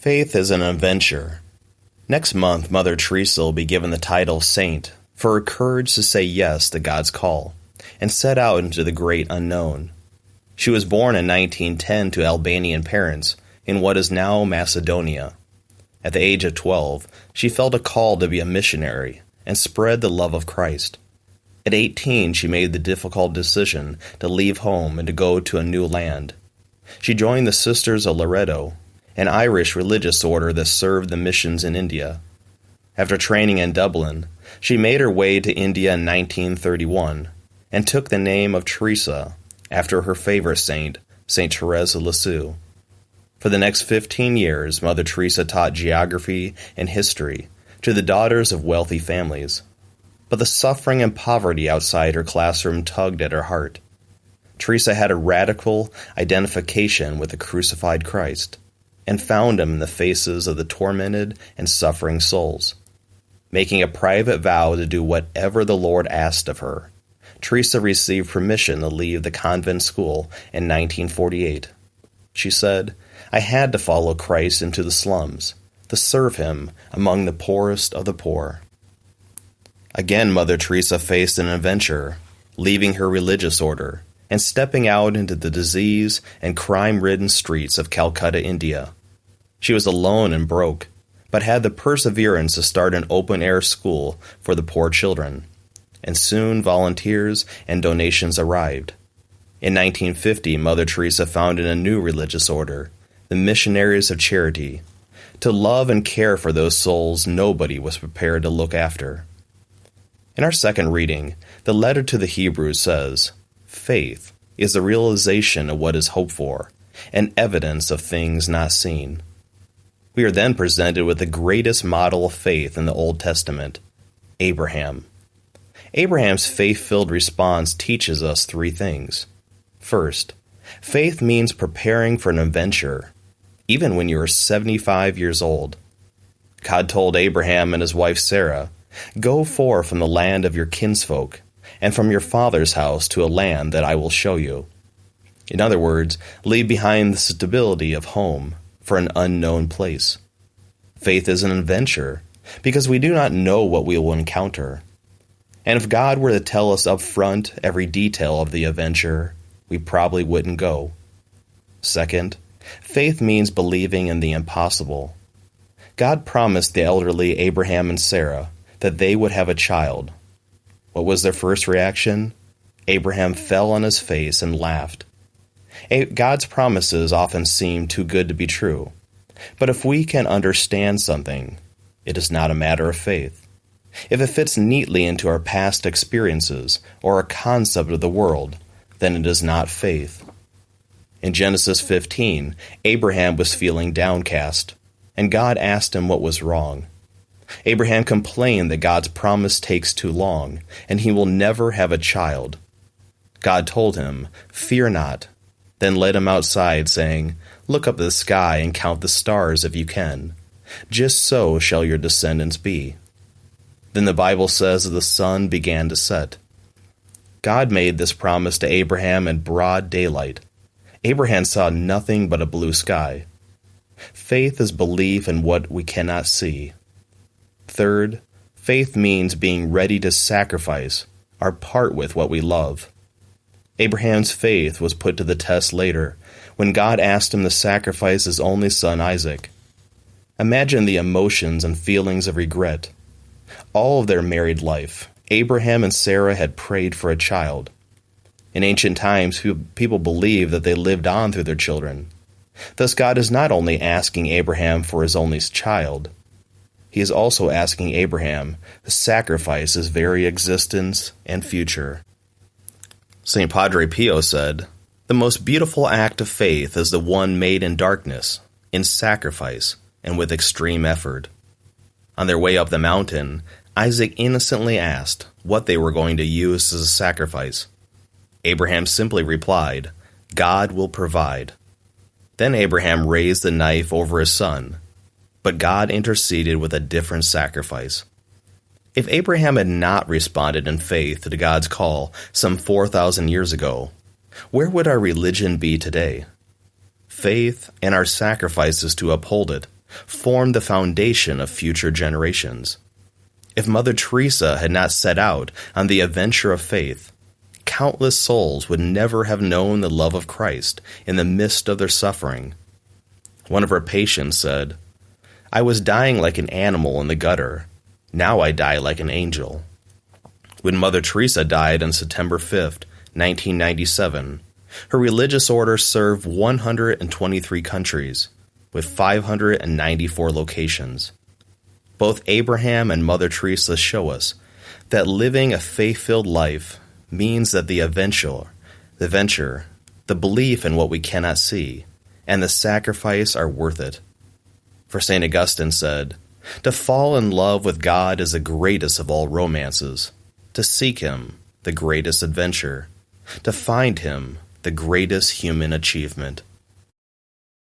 Faith is an adventure. Next month, Mother Teresa will be given the title Saint for her courage to say yes to God's call and set out into the great unknown. She was born in 1910 to Albanian parents in what is now Macedonia. At the age of 12, she felt a call to be a missionary and spread the love of Christ. At 18, she made the difficult decision to leave home and to go to a new land. She joined the Sisters of Loreto, an Irish religious order that served the missions in India. After training in Dublin, she made her way to India in 1931 and took the name of Teresa after her favorite saint, Saint Therese of Lisieux. For the next 15 years, Mother Teresa taught geography and history to the daughters of wealthy families. But the suffering and poverty outside her classroom tugged at her heart. Teresa had a radical identification with the crucified Christ and found him in the faces of the tormented and suffering souls. Making a private vow to do whatever the Lord asked of her, Teresa received permission to leave the convent school in 1948. She said, "I had to follow Christ into the slums, to serve him among the poorest of the poor." Again, Mother Teresa faced an adventure, leaving her religious order and stepping out into the disease and crime-ridden streets of Calcutta, India. She was alone and broke, but had the perseverance to start an open-air school for the poor children. And soon volunteers and donations arrived. In 1950, Mother Teresa founded a new religious order, the Missionaries of Charity, to love and care for those souls nobody was prepared to look after. In our second reading, the letter to the Hebrews says, "Faith is the realization of what is hoped for, and evidence of things not seen." We are then presented with the greatest model of faith in the Old Testament, Abraham. Abraham's faith-filled response teaches us three things. First, faith means preparing for an adventure, even when you are 75 years old. God told Abraham and his wife Sarah, "Go forth from the land of your kinsfolk, and from your father's house to a land that I will show you." In other words, leave behind the stability of home for an unknown place. Faith is an adventure, because we do not know what we will encounter. And if God were to tell us up front every detail of the adventure, we probably wouldn't go. Second, faith means believing in the impossible. God promised the elderly Abraham and Sarah that they would have a child. What was their first reaction? Abraham fell on his face and laughed. God's promises often seem too good to be true. But if we can understand something, it is not a matter of faith. If it fits neatly into our past experiences or a concept of the world, then it is not faith. In Genesis 15, Abraham was feeling downcast, and God asked him what was wrong. Abraham complained that God's promise takes too long, and he will never have a child. God told him, "Fear not," then led him outside, saying, "Look up at the sky and count the stars if you can. Just so shall your descendants be." Then the Bible says that the sun began to set. God made this promise to Abraham in broad daylight. Abraham saw nothing but a blue sky. Faith is belief in what we cannot see. Third, faith means being ready to sacrifice or part with what we love. Abraham's faith was put to the test later, when God asked him to sacrifice his only son Isaac. Imagine the emotions and feelings of regret. All of their married life, Abraham and Sarah had prayed for a child. In ancient times, people believed that they lived on through their children. Thus, God is not only asking Abraham for his only child, he is also asking Abraham to sacrifice his very existence and future. St. Padre Pio said, "The most beautiful act of faith is the one made in darkness, in sacrifice, and with extreme effort." On their way up the mountain, Isaac innocently asked what they were going to use as a sacrifice. Abraham simply replied, "God will provide." Then Abraham raised the knife over his son, but God interceded with a different sacrifice. If Abraham had not responded in faith to God's call some 4,000 years ago, where would our religion be today? Faith and our sacrifices to uphold it formed the foundation of future generations. If Mother Teresa had not set out on the adventure of faith, countless souls would never have known the love of Christ in the midst of their suffering. One of her patients said, "I was dying like an animal in the gutter. Now I die like an angel." When Mother Teresa died on September 5, 1997, her religious order served 123 countries, with 594 locations. Both Abraham and Mother Teresa show us that living a faith-filled life means that the adventure, the belief in what we cannot see, and the sacrifice are worth it. For St. Augustine said, "To fall in love with God is the greatest of all romances. To seek Him, the greatest adventure. To find Him, the greatest human achievement."